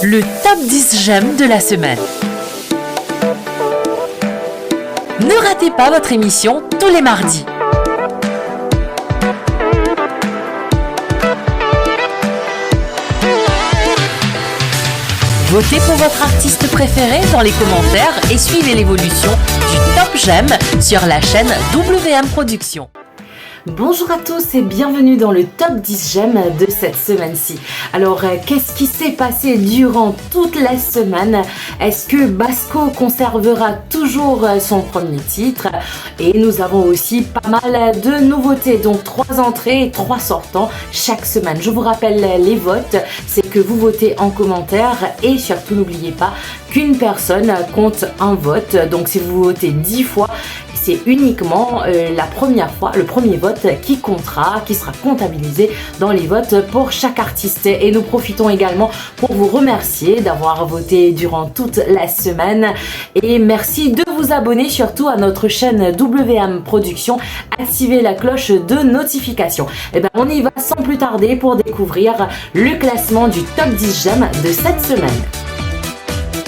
le top 10 j'aime de la semaine. Ne ratez pas votre émission tous les mardis. Votez pour votre artiste préféré dans les commentaires et suivez l'évolution du top j'aime sur la chaîne WM Productions. Bonjour à tous et bienvenue dans le top 10 j'aime de cette semaine-ci. Alors, qu'est-ce qui s'est passé durant toute la semaine? Est-ce que Basco conservera toujours son premier titre? Et nous avons aussi pas mal de nouveautés, donc 3 entrées et 3 sortants chaque semaine. Je vous rappelle les votes, c'est que vous votez en commentaire et surtout n'oubliez pas qu'une personne compte un vote. Donc si vous votez 10 fois, c'est uniquement la première fois, le premier vote qui comptera, qui sera comptabilisé dans les votes pour chaque artiste. Et nous profitons également pour vous remercier d'avoir voté durant toute la semaine. Et merci de vous abonner surtout à notre chaîne WM Productions. Activez la cloche de notification. Et bien on y va sans plus tarder pour découvrir le classement du top 10 j'aime de cette semaine.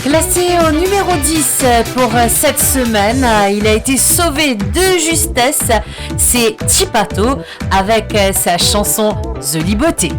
Classé au numéro 10 pour cette semaine, il a été sauvé de justesse, c'est Tipato avec sa chanson The Liboté.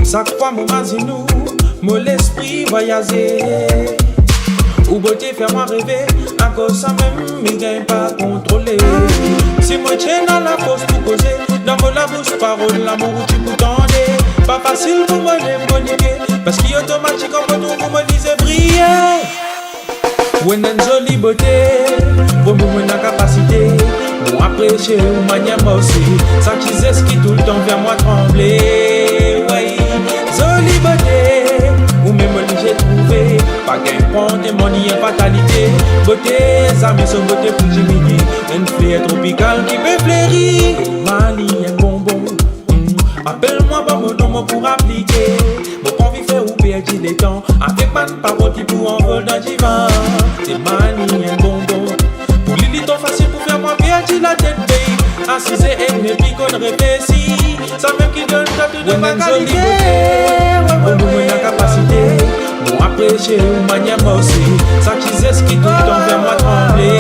Chaque fois mon mazinou, mon l'esprit voyager. Ou beauté faire moi rêver, à cause ça même, il gagne pas contrôler. Si moi tiens dans la cause pour causer, dans mon la bouche parole, l'amour tu peux tendre. Pas facile pour moi de moniquer, parce qu'il est automatique en retour pour me disait briller. Ou une jolie beauté, pour moi la capacité. Moi apprécier ou manière moi aussi, ça qui ce qui tout le temps vers moi trembler. Jolie beauté, ou même j'ai trouvé. Pas qu'un point de mon y a fatalité. Beauté, ça met son beauté pour diminuer. Une fleur tropicale qui peut fleurir. Mali, un bonbon. Appelle-moi par mon nom pour appliquer. Mon envie fait ou perdre des temps. Avec pas de parole qui pour envoler dans le vent. C'est Mali, un bonbon. Pour l'île, trop facile pour faire moi perdre la tête, babe. Assise et ne puis qu'on réfléchit. Ça même qui donne tout de ma qualité. Pour nous la capacité. Pour apprécier ou manière moi aussi. Ça qui ce qui tout le temps fait moi trembler.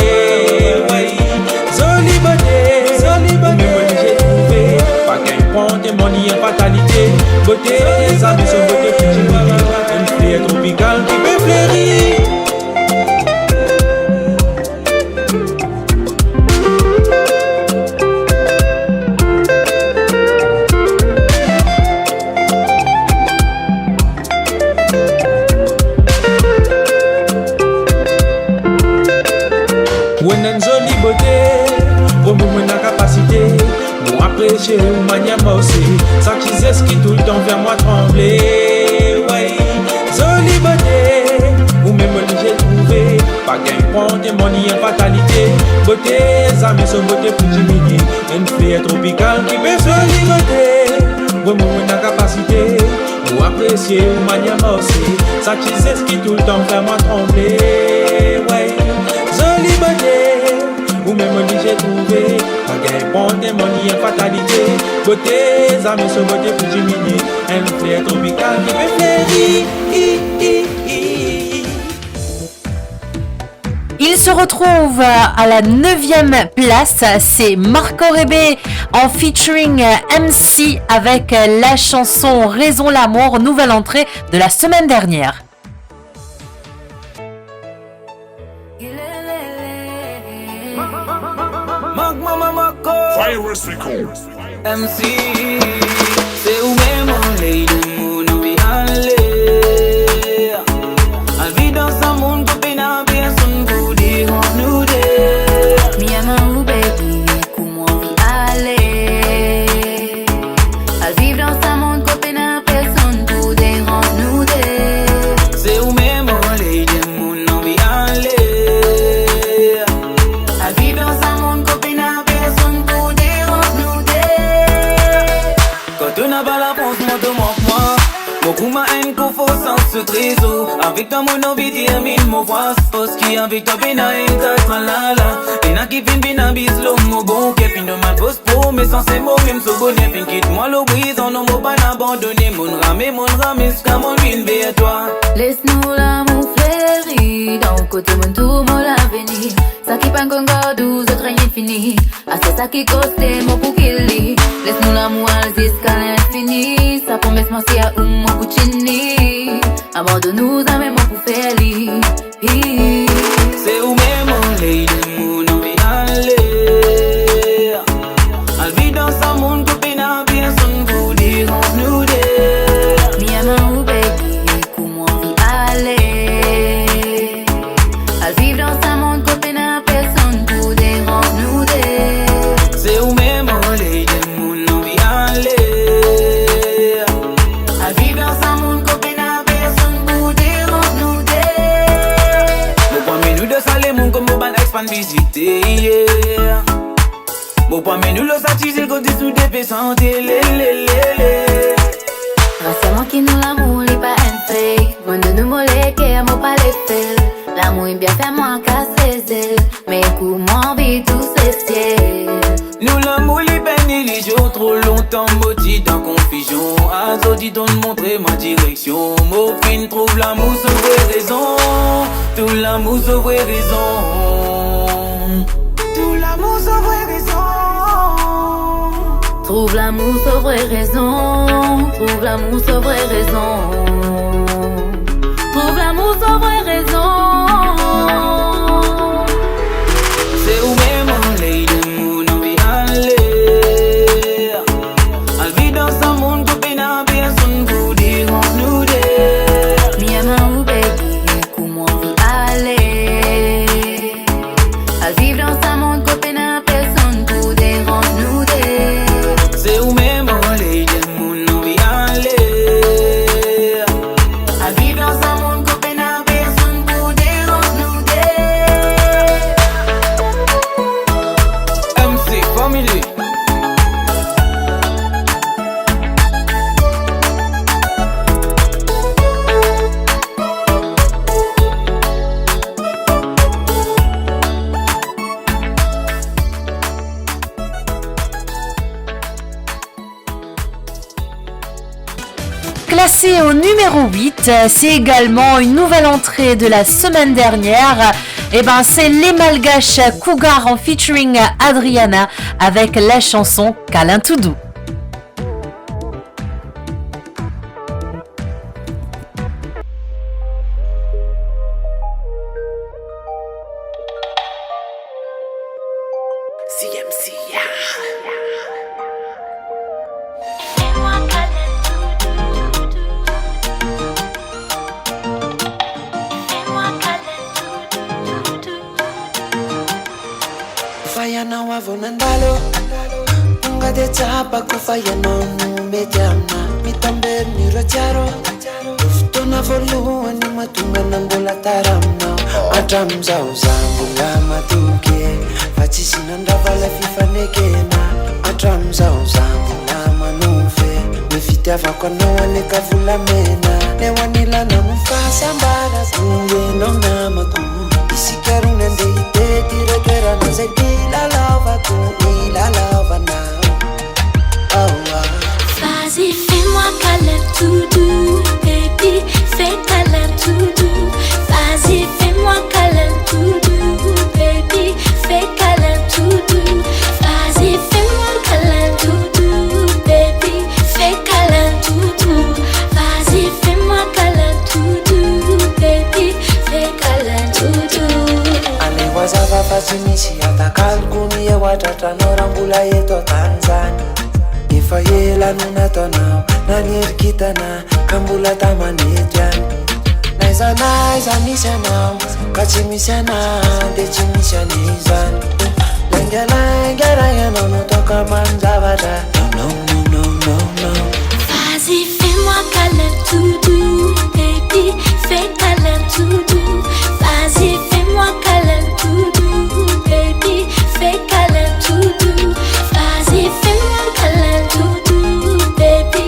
Jolie beauté, mais moi j'ai trouvé. Pas qu'un point de mon y a fatalité. Beauté, ça met son beauté pour diminuer. Une fleur tropicale qui peut fleurir. Ou manière moi aussi, ça qui ce qui tout le temps vers moi trembler. Jolie beauté, ou même j'ai trouvé. Pas qu'un point de mon y a fatalité. Beauté, ça met son beauté pour diminuer. Une fleur tropicale qui peut jolie beauté. Ou même la capacité, ou apprécier ou manière moi aussi. Ça qui ce qui tout le temps vers moi trembler. Jolie beauté, ou même j'ai trouvé. Bon démonie et fatalité. Beauté, ça met son beauté pour diminuer. Un fleur tropical qui peut fleurir. Il se retrouve à la 9e place, c'est Marco Rebé en featuring MC avec la chanson Raison l'amour, nouvelle entrée de la semaine dernière. Virus Records. MC, c'est où même on lay du monde en viale. On vit dans un monde où peine à personne pour dire on nous dit. Mi amant, baby, comment on vit aller. On vit dans un monde où peine à personne pour dire on nous dit. C'est où même on lay du monde en viale. On vit dans un monde où peine à personne pour dire on nous dit. n'a pas la France, moi te manque-moi. Beaucoup ma haine qu'on faut sans ce trésor. Avec toi mon envie dire mille mots voix. Parce qu'avec toi bina et quatre malala. Et n'a qui fin bina bis l'homme bon. Qui fin de mal post pro. Mais sans ces mots même so bonnet. Fin quitte moi le brise. On ne m'a pas abandonné. Mon rame jusqu'à mon vin vers toi. Laisse-nous l'amour fleuri. Dans le côté mon tour mon l'avenir. Ça qui pas encore 12 train infini. Ah c'est ça qui coste mon pour qu'il lit. Laisse-nous l'amour jusqu'à l'infini. Ça promesse moi si à mon cucini. Abandonne-nous à même pour faire lit. C'est où même on lady mon envie aller. Al vit dans sa monde copine à bien son pour dire on nous deux. Mi ama ou baby, comment on vit aller. Al vivre dans sa monde copine à personne pour dire on nous deux. C'est où même on lady mon envie aller. Al vivre dans sa monde copine à personne pour dire on nous deux. Mon point menu de salé mon comme mon ban expand visiter yeah. Mon point menu le satisfait le côté sous des santé Rassez-moi qui nous l'amour n'est pas un fake. Moi de nous moller qui à moi pas les faits. L'amour est bien fait moi casser ses ailes. Mais comment vit tous ces ciels. nous l'amour les peines et les jours trop longtemps maudit dans confusion. Azodi donne montrer ma direction. Mon fin trouve l'amour sans vraie raison. Tout l'amour sans vraie raison. Tout l'amour sans vraie raison. Trouve l'amour sans vraie raison. Trouve l'amour sans vraie raison. Trouve l'amour sans vraie raison. C'est où même on lady mon envie aller. Al vit dans sa monde copine à personne pour dire on nous deux. Mi ama ou baby, comment on vit aller. Al vivre dans sa monde copine à personne pour dire on nous deux. C'est où même on lady mon envie aller. Al vivre dans sa monde copine à personne pour dire on nous deux. MC Family. Classé au numéro 8, c'est également une nouvelle entrée de la semaine dernière. Et ben c'est les Malgaches Cougar en featuring Adriana avec la chanson Câlin tout doux. CMC. Kufayana wavonandalo ungade chapa kufayana numejamna mitambe miracharo ufutona volua ni matunga nambola taramna atramza uzambula matuke fachisina ndavala fifanekena atramza uzambula manufe mifitava kwanawaneka vulamena newanilana mufasa mbara kungenona maku isikaruna ndeite tirekera nazedila lava kunila lava now. Oh, Vas-y, fais-moi câlin tout doux, baby, fais câlin tout doux. Vas-y, fais-moi câlin tout doux, baby, fais câlin tout doux. Vas-y, fais-moi câlin tout doux, baby, fais câlin tout doux. Vas-y, fais-moi câlin tout doux, baby, fais câlin tout doux. Aliwazava fasimisi atakalkuni watatanorambula yeto Tanzania ifayela nunatonao nanirkitana kambula tamanejani naiza misanao kachimisana dechimishanizani lengelengera yanonotoka manzavata no. Vas-y, fais-moi câlin tout doux, baby, fais câlin tout doux. Vas-y, fais-moi câlin tout doux, baby, fais câlin tout doux. Vas-y, fais-moi câlin tout doux, baby,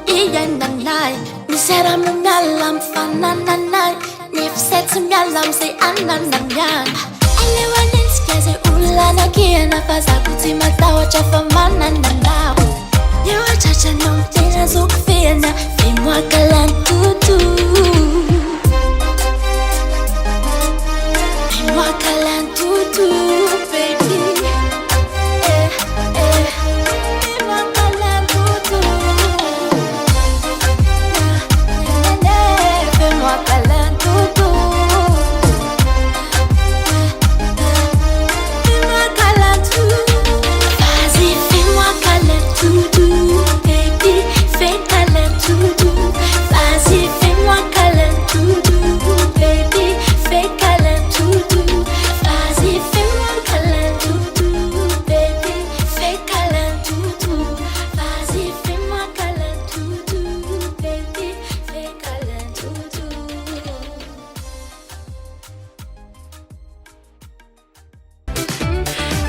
iyananay misera mungalam fanananay nifset ngalam say anananyan elewanenskeze ulana kiana pasakuti matawa chafamanananao yewa chacha nomtena zukfena fimwa kalantutu fimwa kalantutu baby fimwa kalantutu fimwa kalantutu fimwa kalantutu vas-y fais-moi câlin toutou baby fais câlin toutou vas-y fais-moi câlin toutou baby fais câlin toutou vas-y fais-moi câlin toutou baby fais câlin toutou vas-y fais-moi câlin toutou baby fais câlin toutou.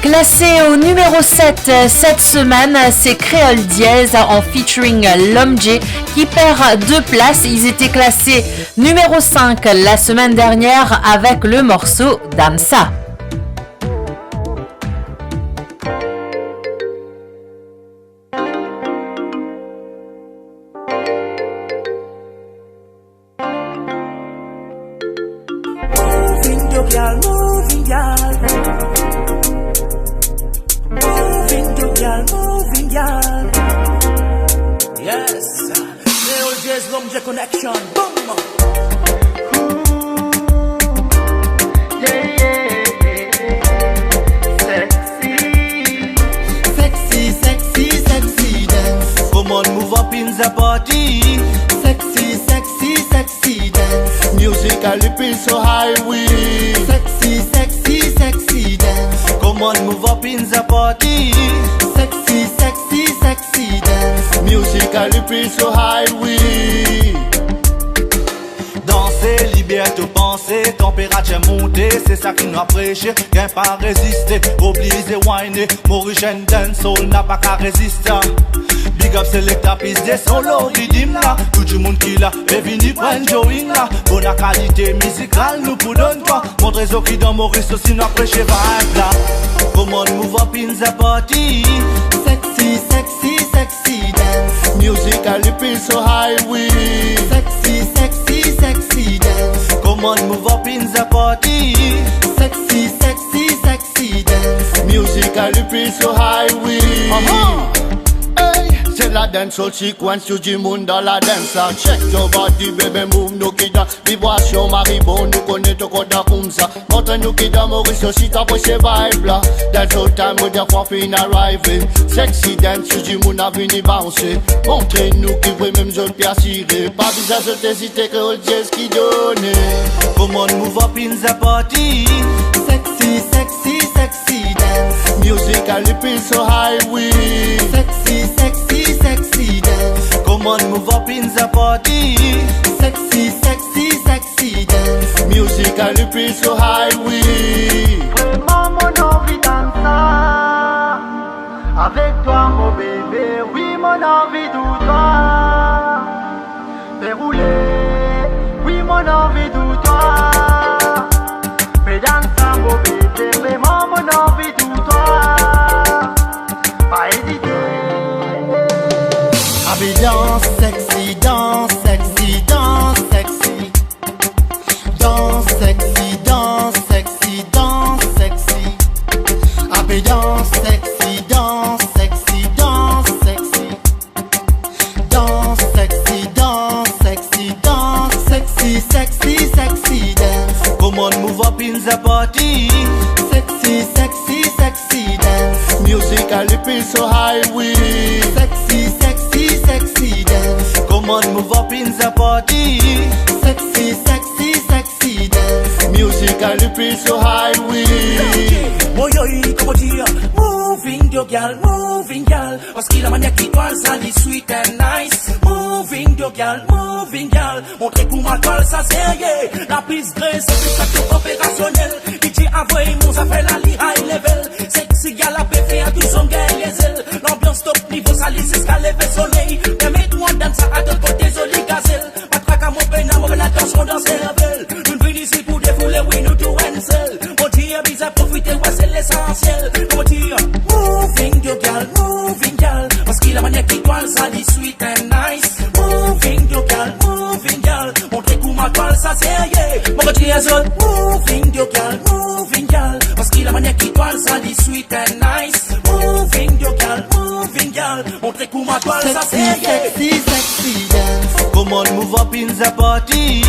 Classé au numéro 7 cette semaine, c'est Créole Dièse en featuring L'Homme J qui perd 2 places. Ils étaient classés numéro 5 la semaine dernière avec le morceau Damsa. Moving your girl, moving girl. Moving your girl, moving girl. Yes. Créole Dièse, L'Homme J connection. Boom. Sexy, sexy, sexy dance. Come on, move up in the party. Sexy, sexy, sexy dance. Musically feel so high we. Sexy, sexy, sexy dance. Come on, move up in the party. Sexy, sexy, sexy dance. Musically feel so high we. Danser, liberté, penser, température montée, c'est ça qui nous a prêché, qu'un pas résister, obligé whiner, Mauritian dancehall n'a pas qu'à résister. Big up selecta piste des solo rythme là, tout le monde qui l'a, et vini prendre join là, bonne qualité musicale nous pour donner toi, montrez aux qui dans Maurice aussi nous a prêché vibe là. Come on, move up in the party. Sexy, sexy, sexy dance. Musically feel so high we. Sexy, sexy, sexy dance. Come on, move up in the party. Sexy, sexy, sexy dance. Musically feel so high we. Hey, c'est la dancehall sequence, tout le monde dans la dance. Check your body, baby, move, nous qui dans vibration, maribon, nous connaît tout qu'on a comme ça. Montre nous qui dans Maurice aussi, t'as pris ces vibes là. Dancehall time, où des fois fin arrivé. Sexy dance, tout le monde a venu bouncer. Montrez-nous qui veut même zone pied assuré. Pas besoin de t'hésiter, Créole Dièse qui donne. Come on, move up in the party. Sexy, sexy, sexy dance. Musically feel so high we. Sexy, sexy, sexy dance. Come on, move up in the party. Sexy, sexy, sexy dance. Musically feel so high we. Vraiment mon envie danser avec toi mon bébé, oui mon envie de toi. Fais rouler, oui mon envie de toi. Fais danser mon bébé, vraiment mon envie de toi. Pas hésiter. Avec danse sexy, danse sexy, danse sexy. Danse sexy, danse sexy, danse sexy. Avec danse sexy, danse sexy, danse sexy. Danse sexy, danse sexy, danse sexy, sexy, sexy dance. Come on, move up in the party. Sexy, sexy, sexy dance. Musically feel so high we. Sexy, sexy, sexy dance. Come on, move up in the party. Sexy, sexy, sexy dance. Musically feel so high we. Boy, comment dire, moving your girl, parce qu'il a manière qui parle, ça dit sweet and nice. Moving yo gal, moving gal. Montrez comment colle ça sérieux. La piste graisse, c'est tout opérationnel. DJ avoye mon ça fait la li high level. Sexy gal a pété à tout son gain les ailes. L'ambiance top niveau salis escalé vers soleil. Permets-toi dans ça à te côté joli gazelle. Matraque à mon peine à mon attention dans cervelle. Nous venons ici pour défouler, oui nous tout cancel. Mon tir bizarre profiter, ouais c'est l'essentiel. Mon tir, moving yo gal, moving gal. Parce qu'il a manière qui colle ça dit sweet and nice. Moving yo gal, montrez comment colle ça sérieux. Mon tir zone, moving yo gal, parce qu'il a manière qui colle ça dit sweet and nice. Moving yo gal, montrez comment colle ça sérieux. Sexy, sexy dance. Come on, move up in the party.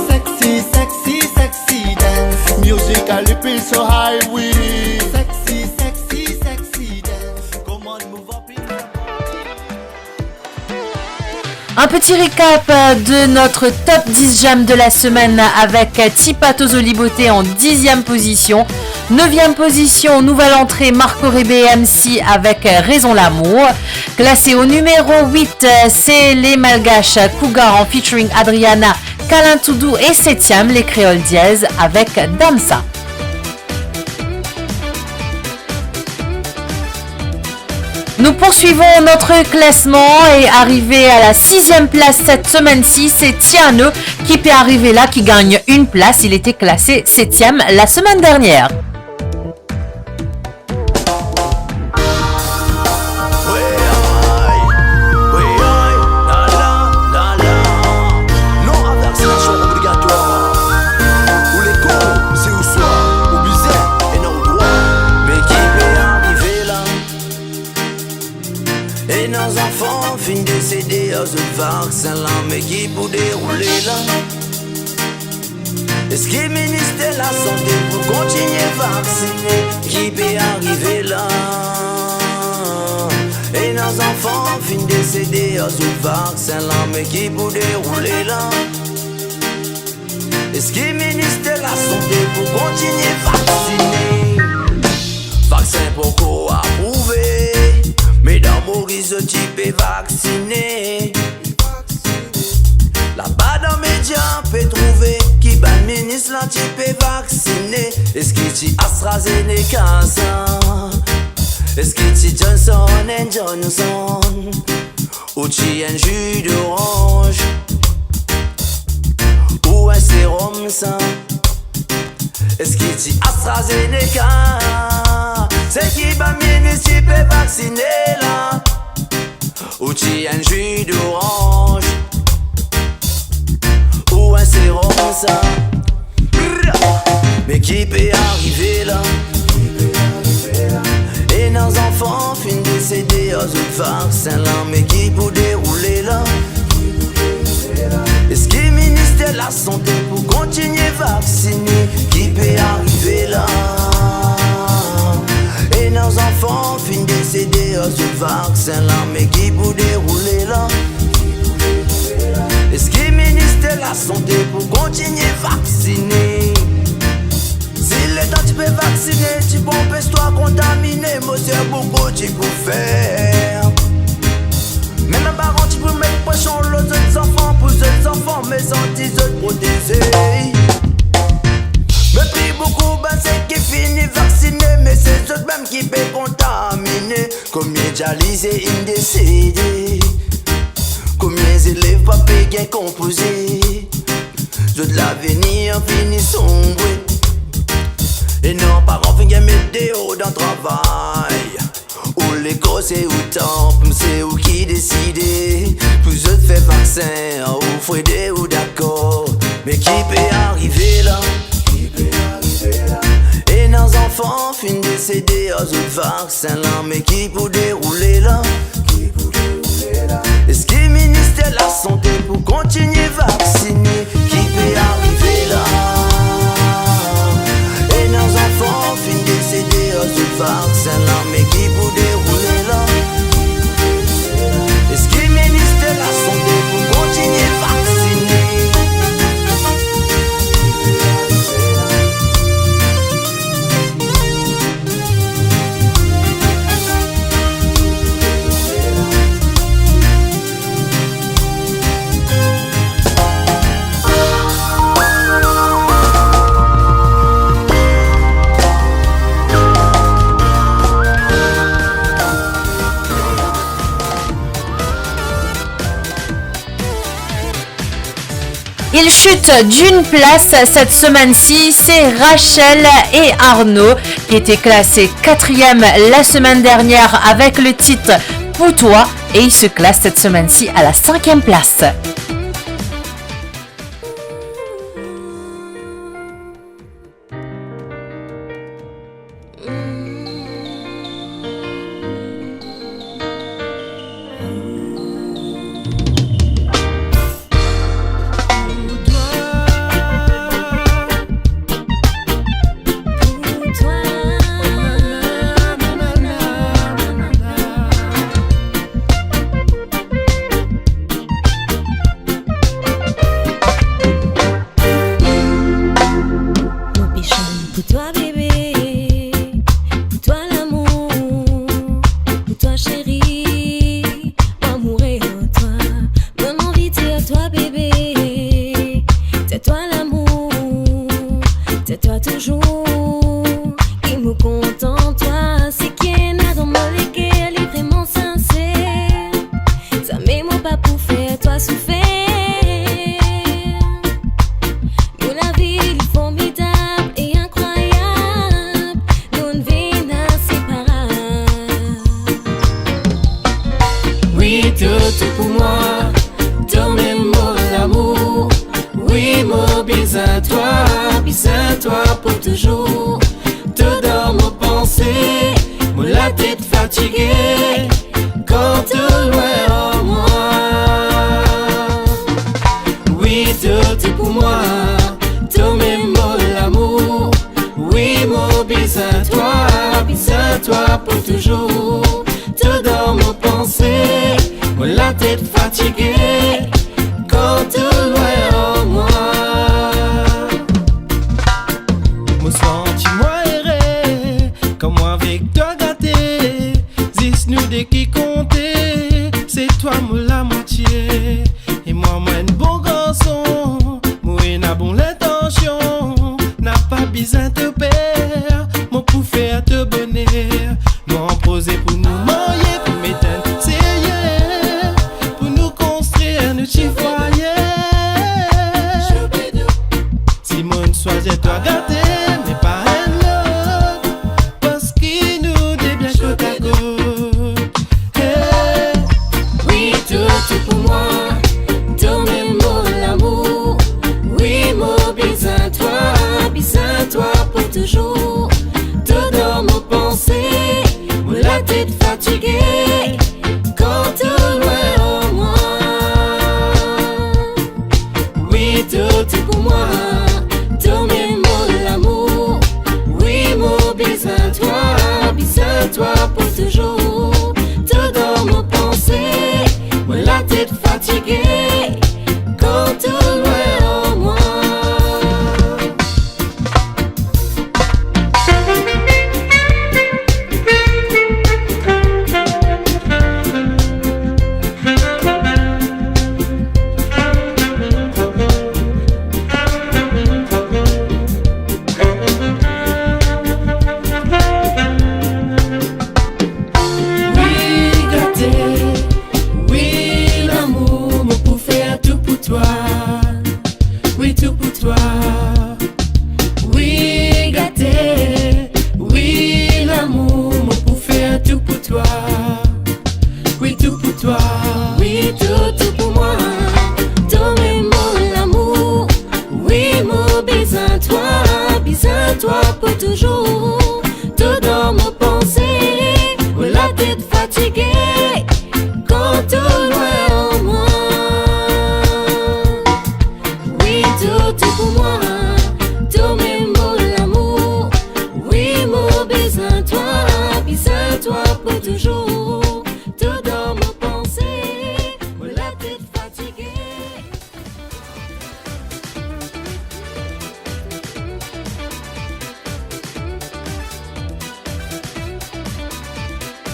Sexy, sexy, sexy dance. Musically feel so high we. Sexy, sexy, sexy dance. Come on, move up in the party. Un petit récap de notre top 10 jam de la semaine avec Tipa Tozoli Beauté en 10e position. 9e position, nouvelle entrée Marco Rebé MC avec Raison l'amour. Classé au numéro 8, c'est les Malgaches Cougar en featuring Adriana, Calin Toudou et 7e, les Créoles Dièse avec Damsa. Nous poursuivons notre classement et arrivé à la 6e place cette semaine-ci, c'est Tiano qui peut arriver là, qui gagne une place. Il était classé 7e la semaine dernière. Fin décédé à ce vaccin là, mais qui pour dérouler là. Est-ce que le ministère de la Santé pour continuer vacciner, qui peut arriver là? Et nos enfants fin décédé à ce vaccin là, mais qui pour dérouler là. Est-ce que le ministère de la Santé pour continuer vacciner? Vaccin pour quoi approuvé? Mais dans Maurice, tu peux vacciner. Là-bas dans les médias, on peut trouver qui ban ministre là, tu peux vacciner. Est-ce que tu AstraZeneca ça? Est-ce que tu Johnson & Johnson? Ou tu un jus d'orange? Ou un sérum ça? Est-ce que tu AstraZeneca? C'est qui ban ministre, tu peux vacciner là? Ou tu un jus d'orange? Ou un sérum ça? Mais qui peut arriver là? Et nos enfants fin décédés aux autres vaccins là, mais qui pour dérouler là? Est-ce que le ministère de la Santé pour continuer vacciner, qui peut arriver là? Et nos enfants fin décédés aux autres vaccins là, mais qui pour dérouler là? Est-ce que le ministère de la Santé pour continuer vacciner? Si l'état tu peux vacciner, tu peux empêcher-toi contaminer, moi c'est beaucoup tu peux faire. Même un parent tu peux mettre pression aux autres enfants, pour les autres enfants, mais sans tes autres protéger. Me prie beaucoup, ben c'est qui finit vacciné, mais c'est eux même qui peut contaminer. Combien dialysés indécédés, combien élèves pas payés composés. De l'avenir finit sombre. Et nos parents finissent mettre des hauts dans le travail. Ou l'école c'est où temple, c'est où qui décide. Plus eux fait vaccin, ou Frédé ou d'accord. Mais qui peut arriver là? Et nos enfants finissent décédés aux autres vaccins là, mais qui pour dérouler là? Est-ce que le ministère de la Santé pour continuer vacciner, qui peut arriver là? Et nos enfants finissent décédés aux autres vaccins là, mais qui pour dérouler là? Est-ce que le ministère de la Santé pour continuer vacciner? Il chute d'une place cette semaine-ci, c'est Rachel et Arnaud qui étaient classés 4e la semaine dernière avec le titre Pour toi et ils se classent cette semaine-ci à la 5e place.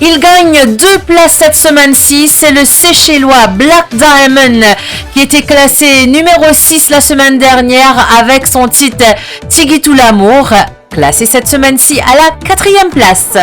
Il gagne 2 places cette semaine-ci, c'est le Seychellois Black Diamond qui était classé numéro 6 la semaine dernière avec son titre Tigui tout l'amour, classé cette semaine-ci à la 4e place.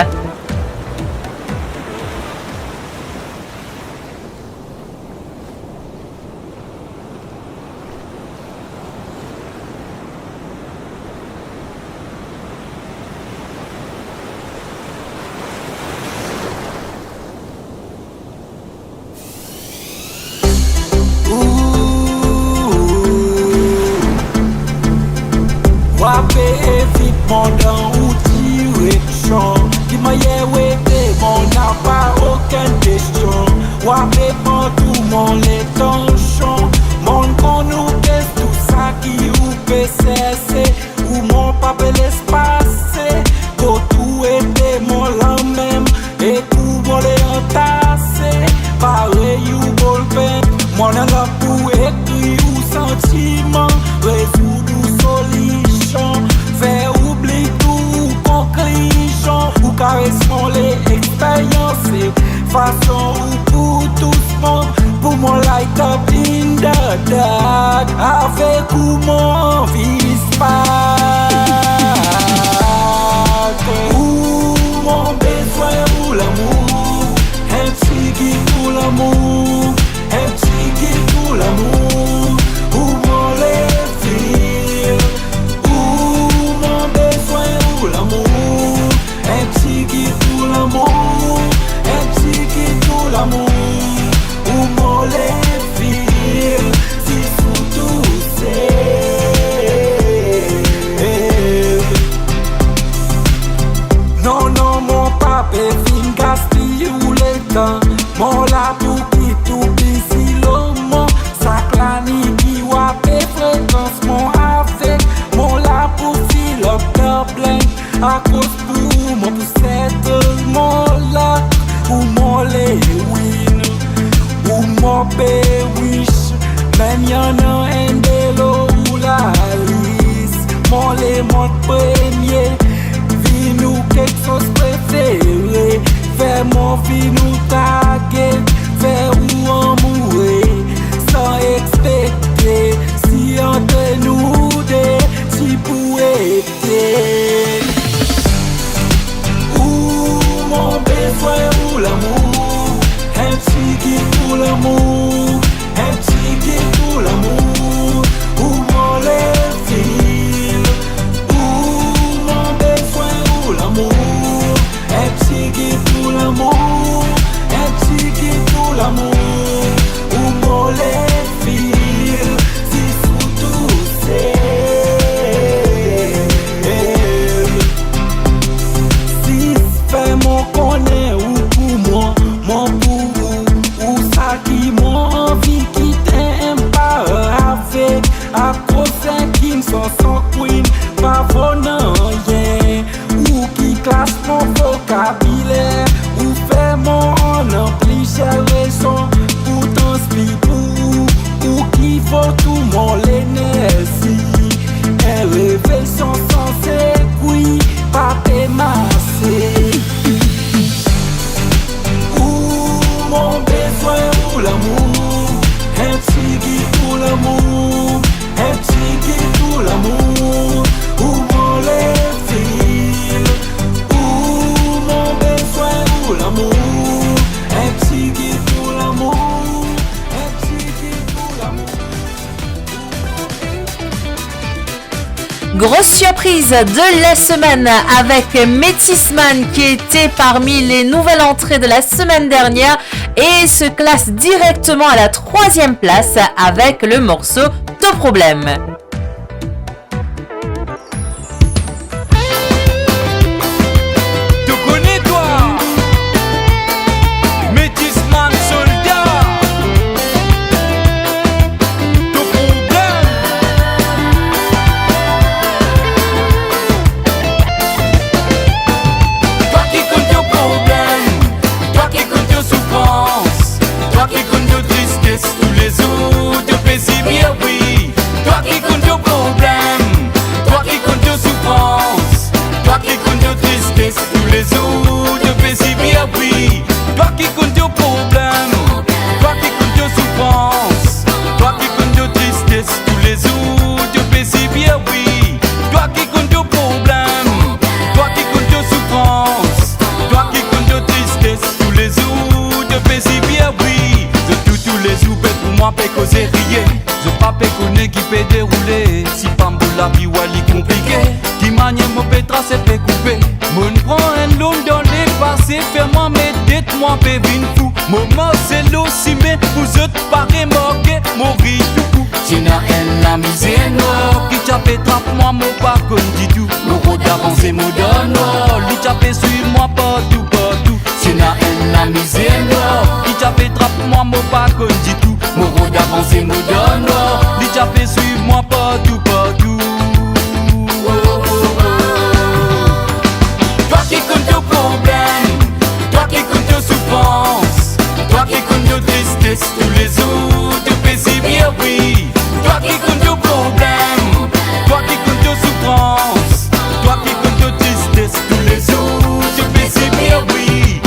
ou mon vice pas, ou mon besoin ou l'amour, un petit qui pour l'amour, un petit qui pour l'amour, ou mon lèvre, ou mon besoin ou l'amour, un petit qui pour l'amour, un petit qui pour l'amour, ou mon lèvre. Non, non, mon papa vient gaspiller ou le temps. Mon la tout si l'homme, sa clanie qui wape fréquence. Mon avec, mon la pour filer problème. À cause pour mon poussette, mon la, ou mon les win, ou mon wish. Même y'en a un de l'eau ou la lisse. Mon les mon premier. Nous quelque chose préféré, fais mon vie nous taguer, fais où en mourir, sans expecter, si entre nous deux, si pour être. Ou mon besoin ou l'amour, un petit qui pour l'amour, un petit qui pour l'amour, ou mon lèvre, ou mon besoin l'amour, un petit qui pour l'amour, un petit qui pour l'amour, ou mon les filles, si sous tout si fait mon connaît ou pour moi, mon pour ou ça qui m'a envie qui t'aime pas avec, à cause qui me sont sans queen, pas venant rien. Classe mon vocabulaire, ou fait mon ampli raison, pour t'inspirer, ou qui faut tout mon l'énergie. Un réveil sans écouter, pas t'émasser. Ou mon besoin ou l'amour, un petit qui pour l'amour, un petit qui pour l'amour, ou mon lèvre. L'amour, un petit qui pour l'amour, un petit qui pour l'amour. Grosse surprise de la semaine avec Métis Man qui était parmi les nouvelles entrées de la semaine dernière et se classe directement à la 3e place avec le morceau Ton problème. Tous les autres te paisibles, oui. Toi qui comptes tes problèmes, toi qui comptes tes souffrances, toi qui comptes tes tristesses, tous les autres te paisibles, oui. Toi qui comptes tes problèmes, toi qui comptes tes souffrances, toi qui comptes tes tristesses, tous les autres te paisibles, oui. Toi qui comptes tes problèmes, toi qui comptes tes souffrances, toi qui comptes tes tristesses, tous les autres te paisibles, oui. Tous les jours, pour moi, peut causer rien. Je pas peux connaître qui peut dérouler. Si pas la vie, wali compliqué. Qui manière mon peut tracer, peut couper. Mon prend un long dans les passés. Fais-moi mes dettes, moi, peut venir fou. Moment, c'est l'eau, si mais vous êtes pas remorqué. Mourir tout coup. J'ai n'a un ami, c'est non. Qui t'a fait trappe, moi, mon pas comme dit tout. Mon route d'avancée, mon donne. Lui t'a fait suivre, moi, partout, partout. J'ai n'a un ami, c'est non. Qui t'a fait trappe, moi, mon pas comme dit tout. Mon route d'avancée, mon donne. Lui t'a fait suivre, moi, partout, partout. Toi qui comptes tes problèmes, toi qui comptes tes souffrances, toi qui comptes tes tristesses, tous les autres te paisibles, oui. Toi qui comptes tes problèmes, toi qui comptes tes souffrances, toi qui comptes tes tristesses, tous les autres te paisibles, oui.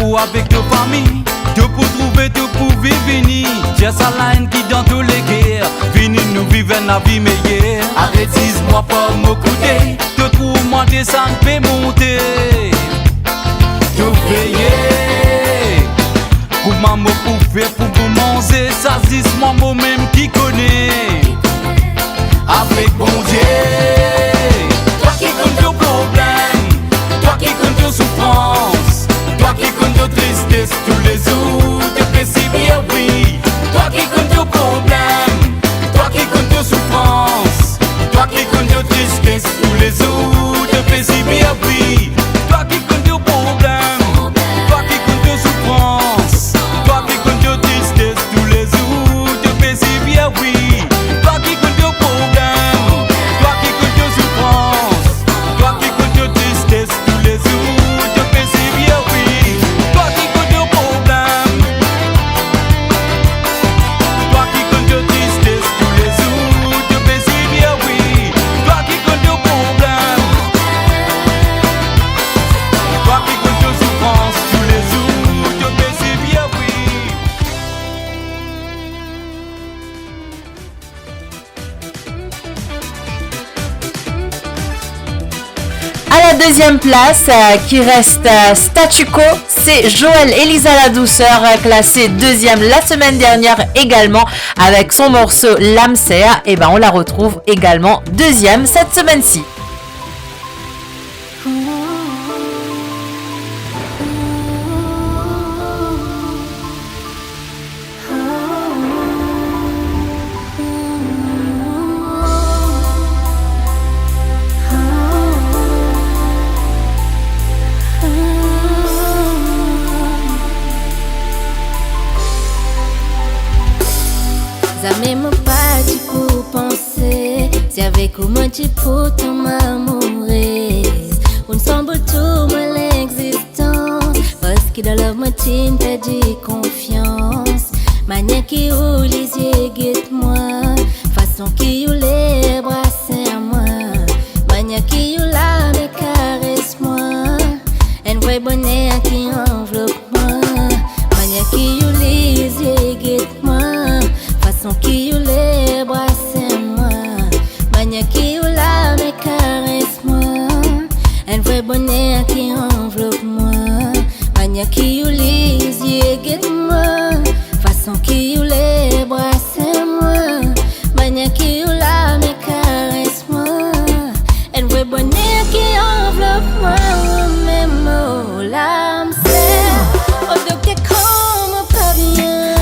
ou avec ta famille. Tu pour trouver, tu pour vivre, j'ai sa line qui dans tous les guerres. Vini nous vivre la vie meilleure. Arrêtise-moi pas m'écouter. Te trouve moi des sangs peut monter. Tu veiller. Pour maman pour faire, pour manger. Ça c'est moi-même qui connais. Avec bon Dieu. Toi qui connais ton problème. Toi qui connais ton souffrance. Toi qui connais ton tristesse tous les jours. Te fais bien oui. Toi qui connais ton problème. Toi qui connais ton souffrance. Toi qui connais ton tristesse tous les jours. Te fais bien oui. Toi qui connais ton problème. Toi qui connais ton souffrance. Toi qui connais ton tristesse tous les jours. Te fais bien oui. Toi qui connais ton problème. Toi qui connais ton souffrance. Toi qui connais ton tristesse tous les jours. Te fais bien oui. Toi qui connais ton problème. Toi qui connais ton tristesse tous les jours. Te fais bien oui. Toi qui connais ton problème. Toi qui connais ton souffrance tous les jours. Te fais bien oui. À la deuxième place, qui reste statu quo, c'est Joël Elisa La Douceur, classée deuxième la semaine dernière également avec son morceau L'âme serre. Et ben on la retrouve également deuxième cette semaine-ci. Jamais mon pas du pour penser, si avec comment tu peux ton m'amourer. On semble tout mal l'existence, parce que dans la moitié t'as dit confiance. Manière qui ou les yeux guette-moi, façon qui ou les bras serre-moi. Manière qui ou la me caresse-moi, un vrai bonheur qui enveloppe-moi. Manière qui ou les yeux guette-moi, façon qui ou les bras serre-moi. Manière qui ou la me caresse-moi, un vrai bonheur qui enveloppe-moi. Manière qui ou les yeux guette-moi, façon qui ou les bras serre-moi. Manière qui ou la me caresse-moi, un vrai bonheur qui enveloppe-moi. Même mot, l'âme serre, au docteur comme pas bien.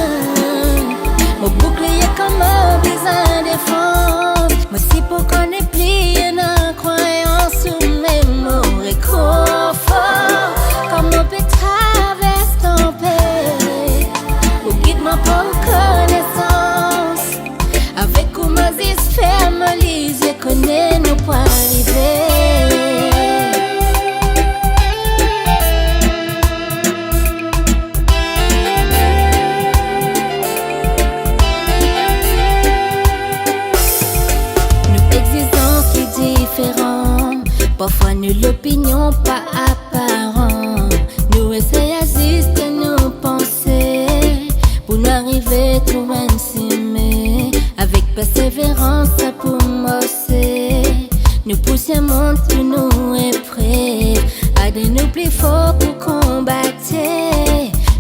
Mon bouclier comme un besoin de défense. Moi si pour qu'on ait plié dans croyance ou même mon réconfort. Comme on peut traverser ton pays, ou guide-moi pour connaissance. Avec comment ils se ferment les yeux, connaît nous pour arriver. Parfois nous l'opinion pas apparente. Nous essayons juste de nous penser pour nous arriver tout ainsi. Avec persévérance pour mosser. Nous poussions mon tout nous est prêt à de nous plus fort pour combattre.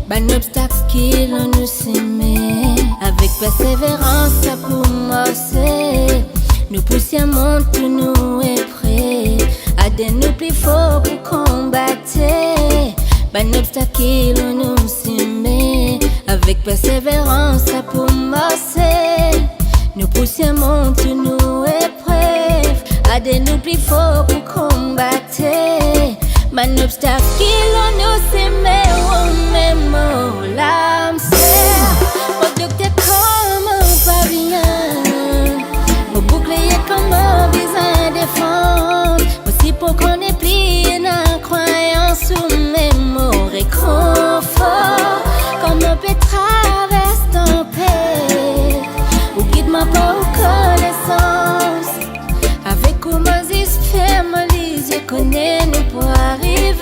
Ben obstacle qui nous s'aimer. Avec persévérance pour mosser. Nous poussions mon tout nous est prêt à de nous plus fort pour combattre. Ben obstacle qui nous s'aimer. Avec persévérance pour mosser. Nous poussions mon tout nous est prêt à de nous plus fort pour combattre. Ben obstacle qui nous s'aimer. Oh même oh l'âme serre, au docteur comme pas bien. Mon bouclier comme un besoin de défense. Aussi pour qu'on ait plié dans croyance ou même au réconfort. Comme on peut traverser ton pays, ou guide-moi pour connaissance. Avec comment ils se ferment les yeux, connaît nous pour arriver.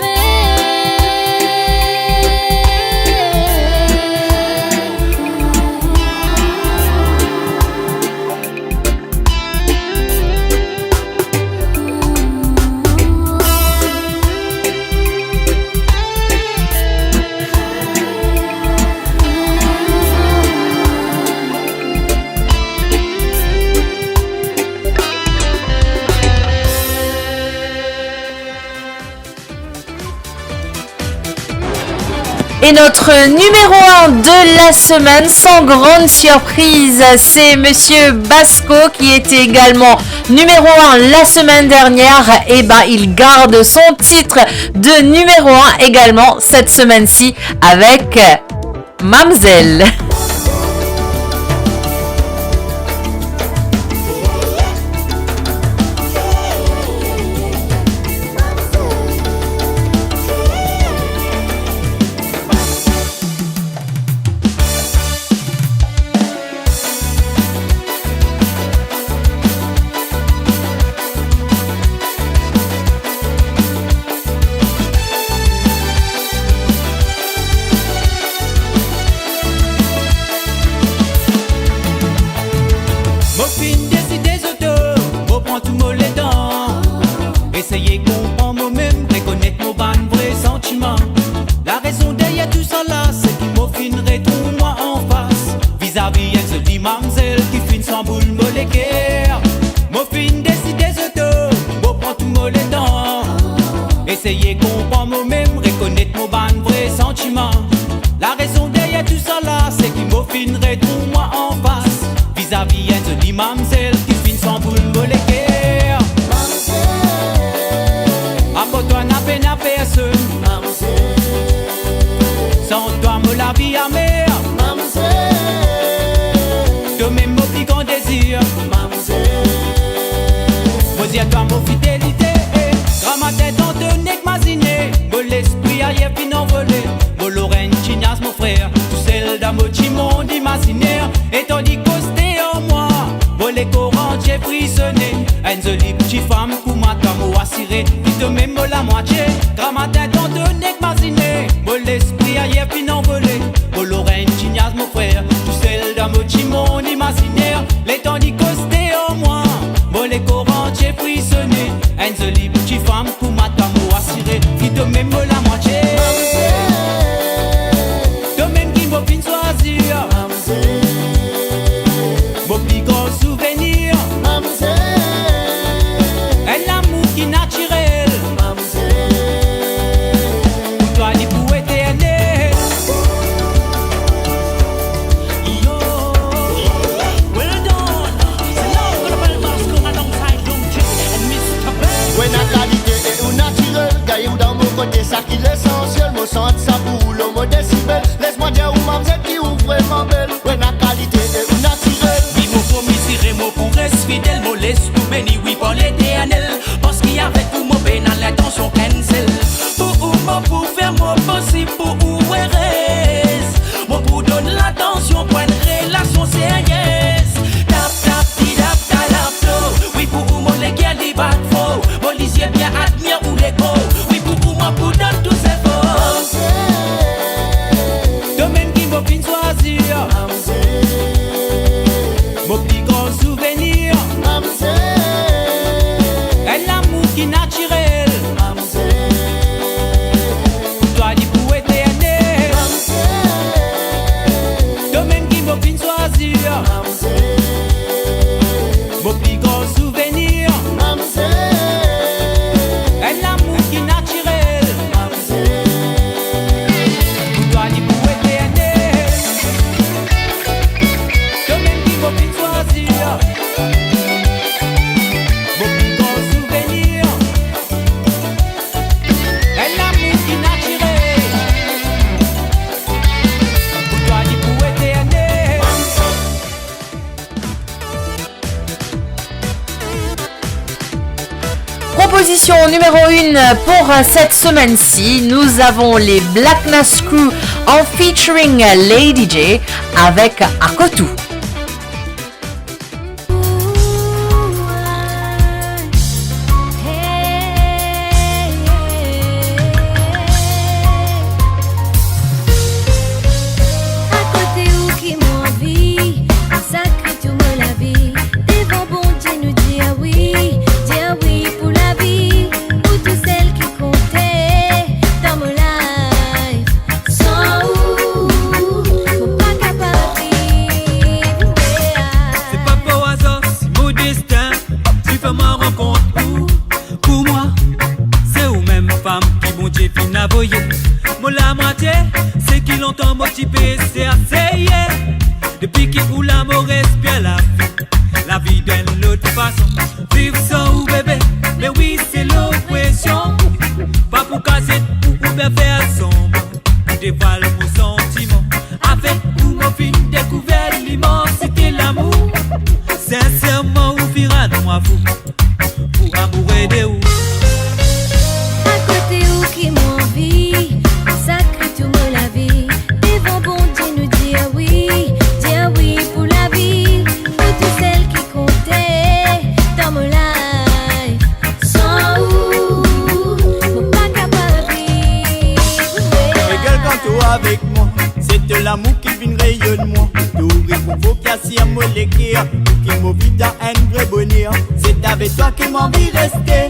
Et notre numéro 1 de la semaine, sans grande surprise, c'est Monsieur Basco qui était également numéro 1 la semaine dernière. Et il garde son titre de numéro 1 également cette semaine-ci avec Mamzelle. Essayez comprendre moi-même, reconnaître mon ban vrai sentiment. La raison derrière tout ça là, c'est qu'il m'offinerait tout moi en face. Vis-à-vis un joli mamzelle qui finit sans boule molécaire. Après toi n'a peine à personne. Sans toi me la vie amère. De même m'oublie qu'on désire. Moi dis à toi mon fidélité. Grand ma tête en deux nec masiné. Mon l'esprit ailleurs fin envolé. Mon Lorraine chignas mon frère. Tout celle d'amochi mon imaginaire. Et tandis costé en moi. Mon les corans j'ai frissonné. Un joli petit femme pour ma camo assiré. Qui te même la moitié. Grand ma tête en deux nec masiné. Mon l'esprit ailleurs fin envolé. Mon Lorraine chignas mon frère. Tout celle d'amochi mon imaginaire. Les tandis costé en moi. Mon les corans j'ai frissonné. Un joli petit femme pour ma camo assiré. Qui te même la moitié. De même qui m'opine choisir. Mon plus grand souvenir. Un amour qui naturel. Pour toi ni pour éternel. Yo, well done. C'est là où on appelle Basco alongside Young Chick and Mr. Bell. When la qualité est ou naturel, gagne ou dans mon côté, ça qui l'essentiel. Mon sang ça boule, mon décibel. Laisse-moi dire où mamzelle qui ouvre vraiment belle. When la qualité est ou naturel. Oui, mon promis, siré, mon pour reste fidèle. Mon laisse tout béni, oui, pour l'éternel. Parce qu'il y avait tout mon bénin, l'intention cancel. Pour faire mon possible, pour ouvrir reste. Mon pour donner l'attention, pour une relation sérieuse. Tap, tap, ti, tap, tap, tap, oui, pour mon légal, il va trop. Mon lisier bien admire ou l'écho. Oui, pour moi, pour donner tous ces forces. De même qui m'a fin choisir. Mon plus grand souvenir. Un amour qui naturel. Toi ni pour éternel. De même qui m'a fin choisir. Mon plus grand souvenir. Un amour qui naturel. Toi ni pour éternel. De même qui m'a fin choisir. Mon plus grand souvenir. Un amour qui naturel. Toi ni pour éternel. Proposition numéro 1 pour cette semaine-ci, nous avons les Black Nas Crew en featuring Lady J avec Akotou. À côté où qui m'envie, sacré tout me la vie. Devant bon Dieu nous dit ah oui pour la vie. Pour toutes celles qui comptaient dans mon life. Sans où, mon pas capable de vivre. C'est pas pour hasard, c'est mon destin. Tu fais ma rencontre où? Pour moi, c'est où même femme qui bon Dieu fin à voyer. Mon la moitié, c'est longtemps motivé, c'est assez, yeah. Depuis qu'il roule l'amour respire la vie d'une autre façon. Vivre sans ou bébé, mais oui c'est l'oppression. Pas pour casser ou bien faire sombre. Dévoile mon sentiment. Avec vous mon film découvert l'immensité l'amour. Sincèrement ou vira dans moi vous. Pour amour et de où. À côté où qui m'envie, sacré tout me la vie. Devant bon Dieu nous dire oui pour la vie. Pour toutes celles qui comptaient dans mon life. Sans où, mon pas capable de vivre. Regarde quand tu es avec moi, c'est de l'amour qui vient rayonne moi. Tout pour qu'il y a si un molécule qui m'a vu dans un vrai bonheur. C'est avec toi qui m'a envie de rester.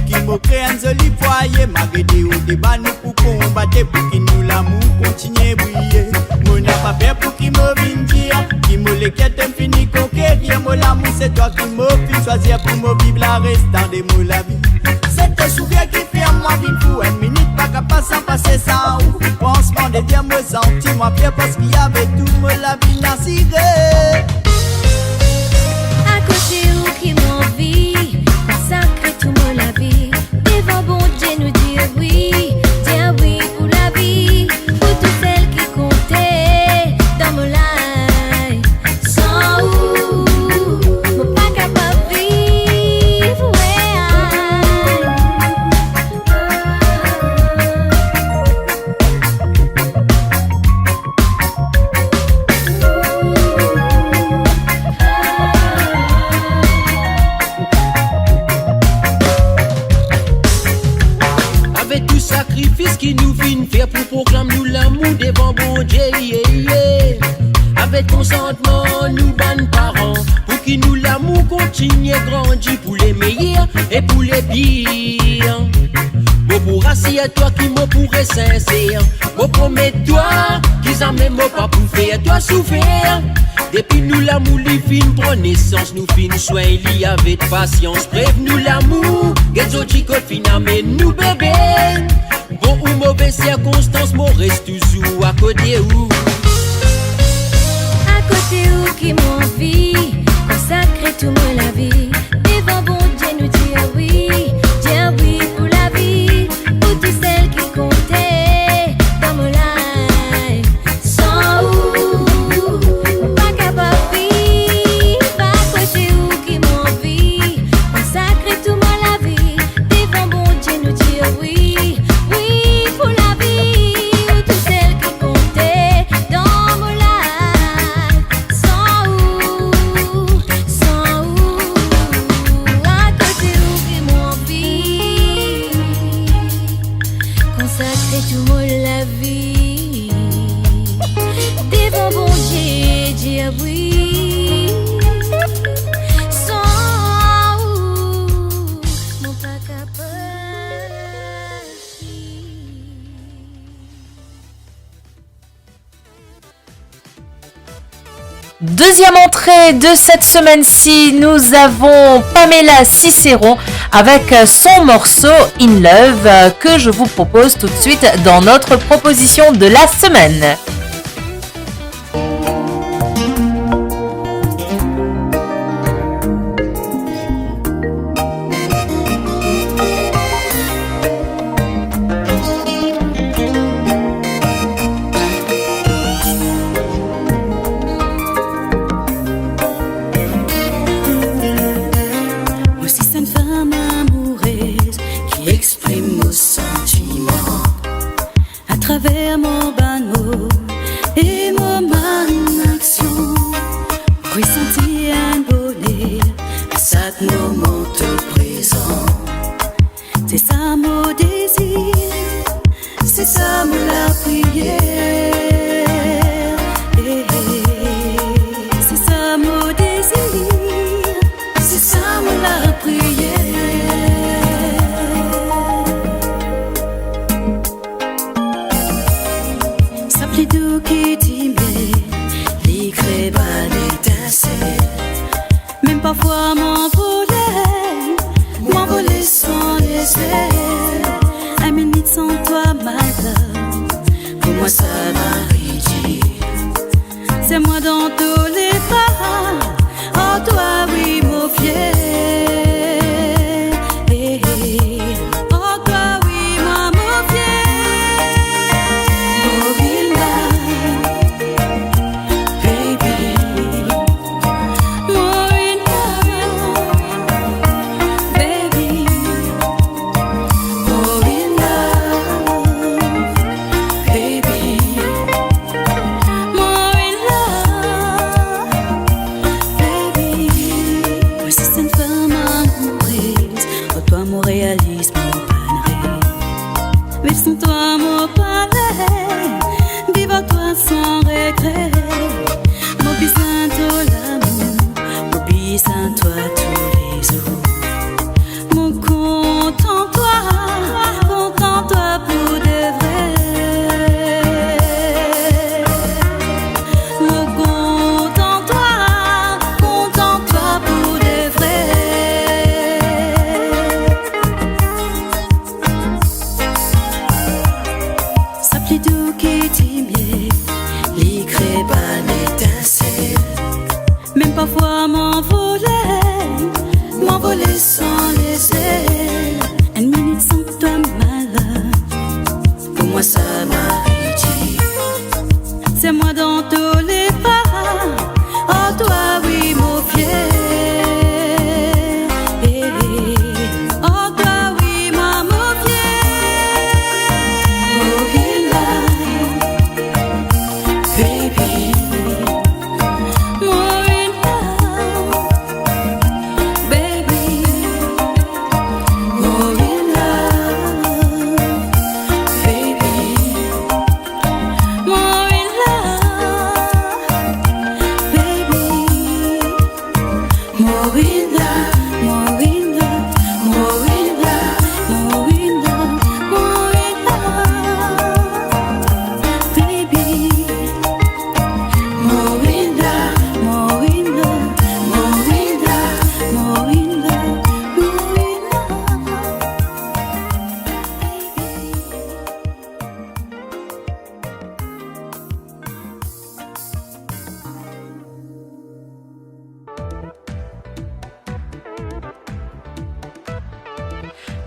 Qui m'a créé un joli foyer. M'arrêter au débat nous pour combattre. Pour qu'il nous l'amour continue à briller. Mon n'a pas peur pour qu'il m'a vienne dire. Qui m'a les quêtes infinies conquérir. Mon l'amour c'est toi qui m'a fait choisir pour me vivre la restant de mon la vie. C'est tes souvenirs qui fait moi vivre pour une minute. Pas capable sans passer ça ou. Pansement de dire me sentir moi fier parce qu'il y avait tout me la vie n'a ciré. À côté où qui m'envie, sacré tout me la vie. Devant bon Dieu nous dire oui pour la vie. Pour toutes celles qui comptaient dans mon life. Sans où, mon pas capable de vivre. Avec tout sacrifice qui nous vient faire pour proclamer nous l'amour devant bon Dieu, yeah, yeah. Avec consentement nous bonnes parents pour qui nous l'amour continue à grandir pour les meilleurs et pour les pires. Bon pour assis à toi qui me pourrait sincère. Bon promets-toi qu'ils en même pas pour faire toi souffrir. Depuis nous l'amour les films prend naissance, nous fin soin il y avait patience. Bref nous l'amour, get zo chico fin amène nous bébé. Bon ou mauvaise circonstance, mon reste toujours à côté où. À côté où qui m'envie, consacré tout me la vie. Devant bon Dieu nous dire oui pour la vie. Pour toutes celles qui comptaient dans mon life. Sans où, mon pas capable de vivre. À côté où qui m'envie, consacré tout me la vie. Devant bon Dieu nous dire oui pour la vie. Pour toutes celles qui comptaient dans mon life. Sans où, à côté où qui m'envie, consacré tout mon la vie. Devant bon Dieu, dire oui. Sans où, mon pas capable. Deuxième entrée de cette semaine-ci, nous avons Pamela Cicéron avec son morceau In Love que je vous propose tout de suite dans notre proposition de la semaine. Voici cette femme amoureuse qui exprime nos sentiments à travers mon banneau et mon action. Ressentir un bonheur à chaque moment présent. C'est ça mon désir, c'est ça la prière. C'est ça mon désir, c'est ça la prière. Ça plaît d'eau qui t'aimait, les crêpes à l'étincelle. Même parfois m'envoler sans les ailes. 1 minute sans toi, my love, pour moi ça m'arrive. C'est moi dans tous les pas. Oh toi oui mon fier. Oh toi oui moi mon fier. Morila, baby. Morila, baby. Morila, baby. Morila, baby. Persistent femme amoureuse, oh toi mon réalisme, mon pannerie. Mais sans toi mon palais, vivre toi sans regret. Mon bissin toi l'amour, mon bissin toi tous les jours. Mon content-toi pour de vrai. Mon content-toi pour de vrai. Sapli doux qui t'aimait, l'écrit pas l'étincelle. Même parfois m'envoler sans les ailes. Une minute sans toi malade, pour moi ça m'arrive. C'est moi dans tous les pas. Oh toi oui mon fier. Oh toi oui ma mon fier. Morila, baby. Morila, baby. Morila, baby. Morila, baby. Morila, Morila, Morila, Morila, Morila, baby. Morila, Morila, Morila, Morila,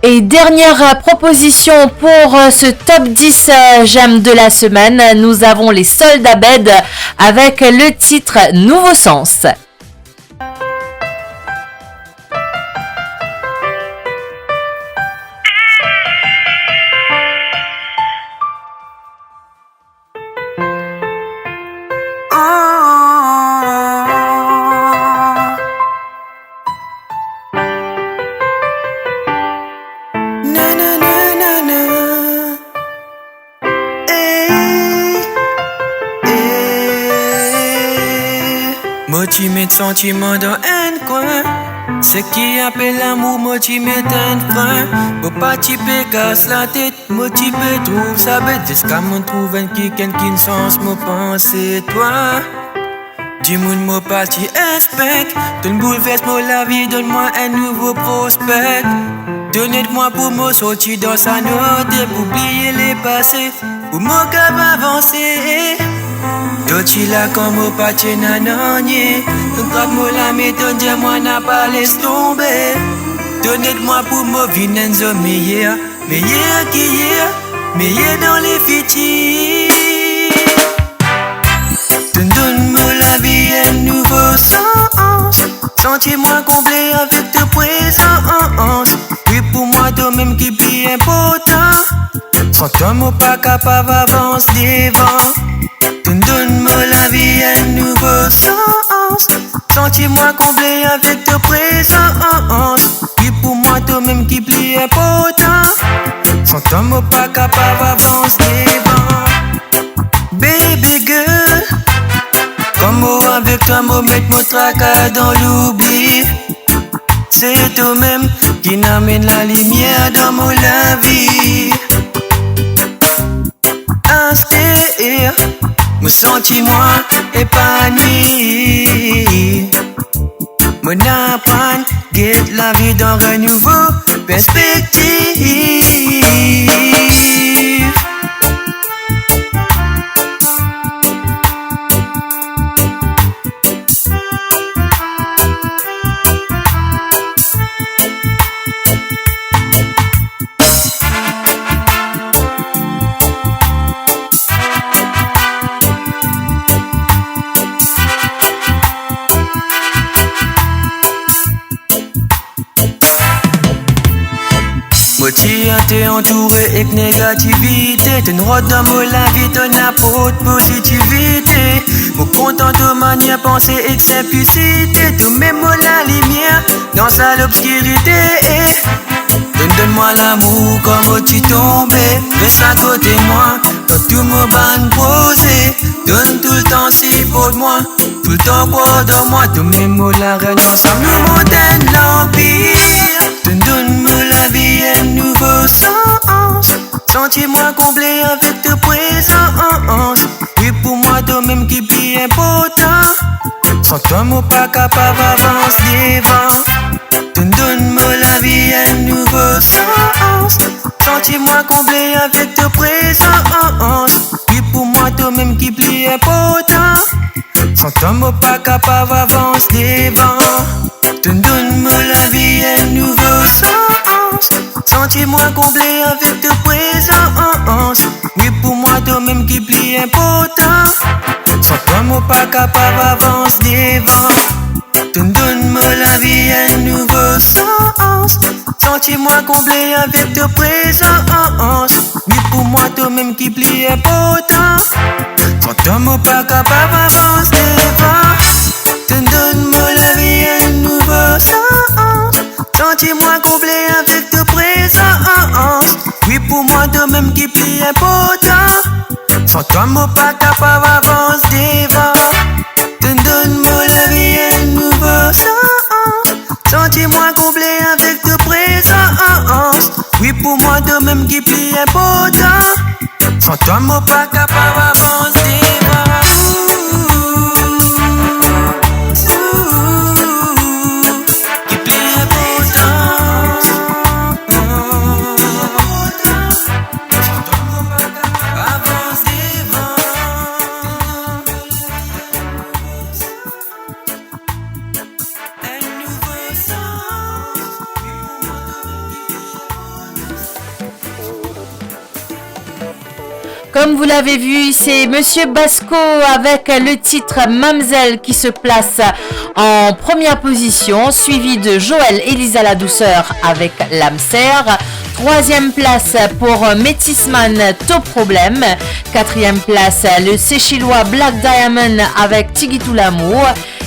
Et dernière proposition pour ce top 10 j'aime de la semaine, nous avons les Soldats Bed avec le titre Nouveau Sens. Na na na na na. Mochi met sentiment dans un coin. Ce qui appelle l'amour, mochi met un frein. Au pas typer casse la tête, motivé trouve sa bête. Jusqu'à m'en trouver un qui ne sens me penser toi. Du monde m'a parti inspect. Donne bouleverse moi la vie, donne-moi un nouveau prospect. Donnez-moi pour me sortir dans sa note et pour oublier les passés. Pour mon cap avancer. Toi-tu là comme au pâté nananier. Donc quand moi la méthode, dis-moi n'a pas laisse tomber. Donnez-moi pour me vivre un meilleur. Meilleur qui hier, meilleur dans les fêtis. Donne-moi la vie un nouveau sens. Sentez-moi comblé avec ta présence. Oui pour moi toi-même qui est important. Sans toi moi pas capable d'avancer devant. Donne-moi la vie un nouveau sens. Sentez-moi comblé avec ta présence. Oui pour moi toi-même qui est important. Sans toi moi pas capable d'avancer devant. Baby girl, comme moi avec toi, moi mettre mon tracas dans l'oubli. C'est toi-même qui n'amène la lumière dans mon la vie. Inspire, me senti-moi épanoui. Mon apprendre, guette la vie dans un nouveau perspective. Côté t'es entouré avec négativité. T'es une route dans la vie, t'en apporte positivité. Moi content de manière penser et que simplicité. Tout même la lumière dans sa l'obscurité. Donne-moi l'amour comme tu tombais. Reste à côté de moi, quand tout me ban posé. Donne tout le temps si pour moi, tout le temps pour de moi. Tout même la réunion sans nous montagne l'empire. Donne-moi la vie un nouveau sens. Sentez-moi comblé avec ta présence. Oui pour moi toi même qui plus important. Sans toi moi pas capable d'avancer devant. Donne-moi la vie un nouveau sens. Sentez-moi comblé avec ta présence. Oui pour moi toi même qui plus important. Sans toi moi pas capable d'avancer devant. Donne-moi la vie un nouveau sens. Sentez-moi comblé avec ta présence. Oui pour moi toi même qui plus important. Sans toi moi pas capable d'avancer devant. Donne-moi la vie un nouveau sens. Sentez-moi comblé avec ta présence. Oui pour moi toi même qui plus important. Sans toi moi pas capable d'avancer devant. Donne-moi la vie un nouveau sens. Sentez-moi comblé avec ta présence. Oui pour moi toi même qui plus important. Sans toi moi pas capable d'avancer devant. Donne-moi la vie un nouveau sens. Sentez-moi comblé avec ta présence. Oui pour moi toi même qui plus important. Sans toi moi pas capable d'avancer devant. Comme vous l'avez vu, c'est Monsieur Basco avec le titre Mamzelle qui se place en première position, suivi de Joël Elisa La Douceur avec L'âme sœur. Troisième place pour Métisman To Problème. Quatrième place, le Séchilois Black Diamond avec Tigitou l'amour.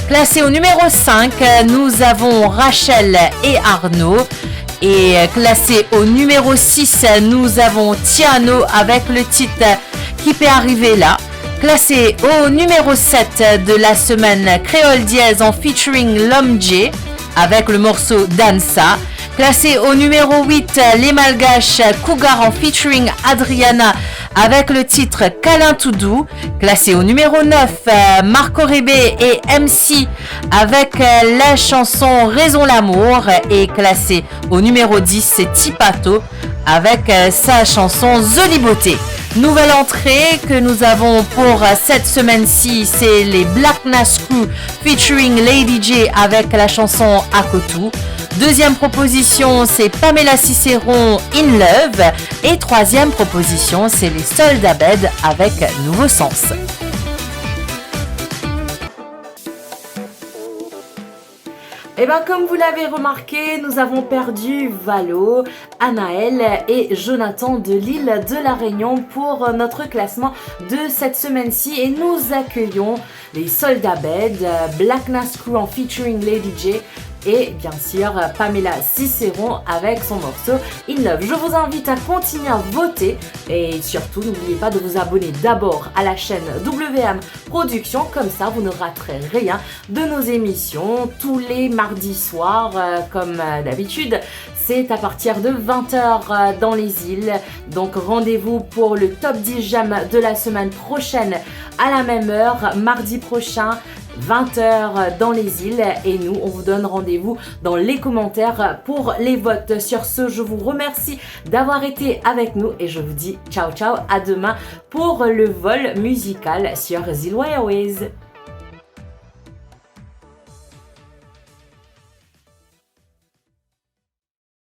Classé au numéro 5, nous avons Rachel et Arnaud. Et classé au numéro 6, nous avons Tiano avec le titre Qui peut arriver là. Classé au numéro 7 de la semaine, Créole Dièse en featuring L'Homme J avec le morceau Dansa. Classé au numéro 8, Les Malgaches Cougar en featuring Adriana avec le titre Câlin tout doux. Classé au numéro 9, Marco Rébé et MC avec la chanson Raison l'amour. Et classé au numéro 10, c'est Tipato avec sa chanson Zoliboté. Nouvelle entrée que nous avons pour cette semaine-ci, c'est les Black Nas Crew featuring Lady J avec la chanson Akotou. Deuxième proposition, c'est Pamela Cicéron In Love. Et troisième proposition, c'est les Soldats Bed avec Nouveau Sens. Et bien comme vous l'avez remarqué, nous avons perdu Valo, Anaël et Jonathan de l'île de la Réunion pour notre classement de cette semaine-ci. Et nous accueillons les Soldats Bed, Black Nas Crew en featuring Lady J. Et bien sûr Pamela Cicéron avec son morceau In Love. Je vous invite à continuer à voter et surtout n'oubliez pas de vous abonner d'abord à la chaîne WM Production, comme ça vous ne raterez rien de nos émissions tous les mardis soirs comme d'habitude. C'est à partir de 20h dans les îles. Donc rendez-vous pour le top 10 jam de la semaine prochaine à la même heure, mardi prochain 20h dans les îles. Et nous, on vous donne rendez-vous dans les commentaires pour les votes. Sur ce, je vous remercie d'avoir été avec nous et je vous dis ciao ciao, à demain pour le vol musical sur Zilwa Airways.